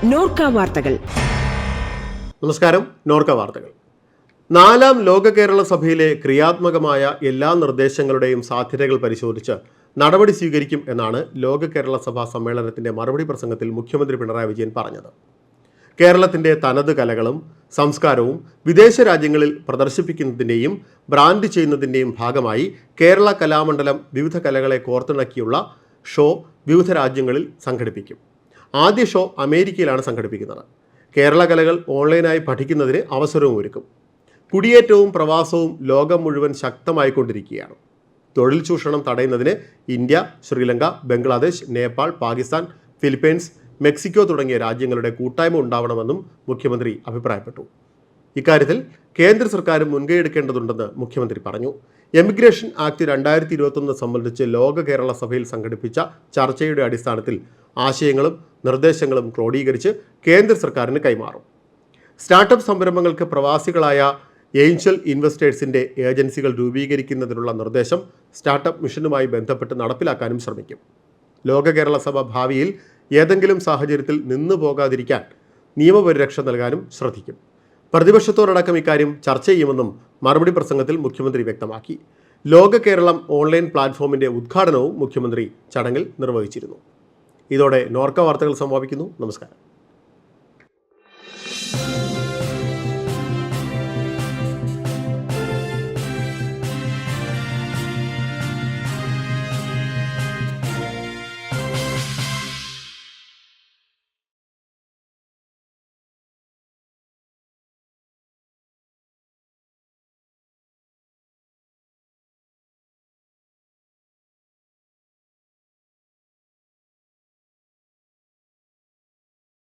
നോർക്ക വാർത്തകൾ. നമസ്കാരം. നോർക്ക വാർത്തകൾ. 4ാം ലോക കേരള സഭയിലെ ക്രിയാത്മകമായ എല്ലാ നിർദ്ദേശങ്ങളുടെയും സാധ്യതകൾ പരിശോധിച്ച് നടപടി സ്വീകരിക്കും എന്നാണ് ലോക കേരള സഭാ സമ്മേളനത്തിന്റെ മറുപടി പ്രസംഗത്തിൽ മുഖ്യമന്ത്രി പിണറായി വിജയൻ പറഞ്ഞത്. കേരളത്തിന്റെ തനത് കലകളും സംസ്കാരവും വിദേശ രാജ്യങ്ങളിൽ പ്രദർശിപ്പിക്കുന്നതിൻ്റെയും ബ്രാൻഡ് ചെയ്യുന്നതിൻ്റെയും ഭാഗമായി കേരള കലാമണ്ഡലം വിവിധ കലകളെ കോർത്തിണക്കിയുള്ള ഷോ വിവിധ രാജ്യങ്ങളിൽ സംഘടിപ്പിക്കും. ആദ്യ ഷോ അമേരിക്കയിലാണ് സംഘടിപ്പിക്കുന്നത്. കേരള കലകൾ ഓൺലൈനായി പഠിക്കുന്നതിന് അവസരവും ഒരുക്കും. കുടിയേറ്റവും പ്രവാസവും ലോകം മുഴുവൻ ശക്തമായിക്കൊണ്ടിരിക്കുകയാണ്. തൊഴിൽ ചൂഷണം തടയുന്നതിന് India, Sri Lanka, Bangladesh, Nepal, Pakistan, Philippines, Mexico തുടങ്ങിയ രാജ്യങ്ങളുടെ കൂട്ടായ്മ ഉണ്ടാവണമെന്നും മുഖ്യമന്ത്രി അഭിപ്രായപ്പെട്ടു. ഇക്കാര്യത്തിൽ കേന്ദ്ര സർക്കാരും മുൻകൈയെടുക്കേണ്ടതുണ്ടെന്ന് മുഖ്യമന്ത്രി പറഞ്ഞു. എമിഗ്രേഷൻ ആക്ട് 2021 സംബന്ധിച്ച് ലോക കേരള സഭയിൽ സംഘടിപ്പിച്ച ചർച്ചയുടെ അടിസ്ഥാനത്തിൽ ആശയങ്ങളും നിർദ്ദേശങ്ങളും ക്രോഡീകരിച്ച് കേന്ദ്ര സർക്കാരിന് കൈമാറും. സ്റ്റാർട്ടപ്പ് സംരംഭങ്ങൾക്ക് പ്രവാസികളായ ഏഞ്ചൽ ഇൻവെസ്റ്റേഴ്സിന്റെ ഏജൻസികൾ രൂപീകരിക്കുന്നതിനുള്ള നിർദ്ദേശം സ്റ്റാർട്ടപ്പ് മിഷനുമായി ബന്ധപ്പെട്ട് നടപ്പിലാക്കാനും ശ്രമിക്കും. ലോക കേരള സഭ ഭാവിയിൽ ഏതെങ്കിലും സാഹചര്യത്തിൽ നിന്നു പോകാതിരിക്കാൻ നിയമപരിരക്ഷ നൽകാനും ശ്രദ്ധിക്കും. പ്രതിപക്ഷത്തോടക്കം ഇക്കാര്യം ചർച്ച ചെയ്യുമെന്നും മറുപടി പ്രസംഗത്തിൽ മുഖ്യമന്ത്രി വ്യക്തമാക്കി. ലോക കേരളം ഓൺലൈൻ പ്ലാറ്റ്ഫോമിന്റെ ഉദ്ഘാടനവും മുഖ്യമന്ത്രി ചടങ്ങിൽ നിർവഹിച്ചിരുന്നു. ഇതോടെ നോർക്ക വാർത്തകൾ സമാപിക്കുന്നു. നമസ്കാരം.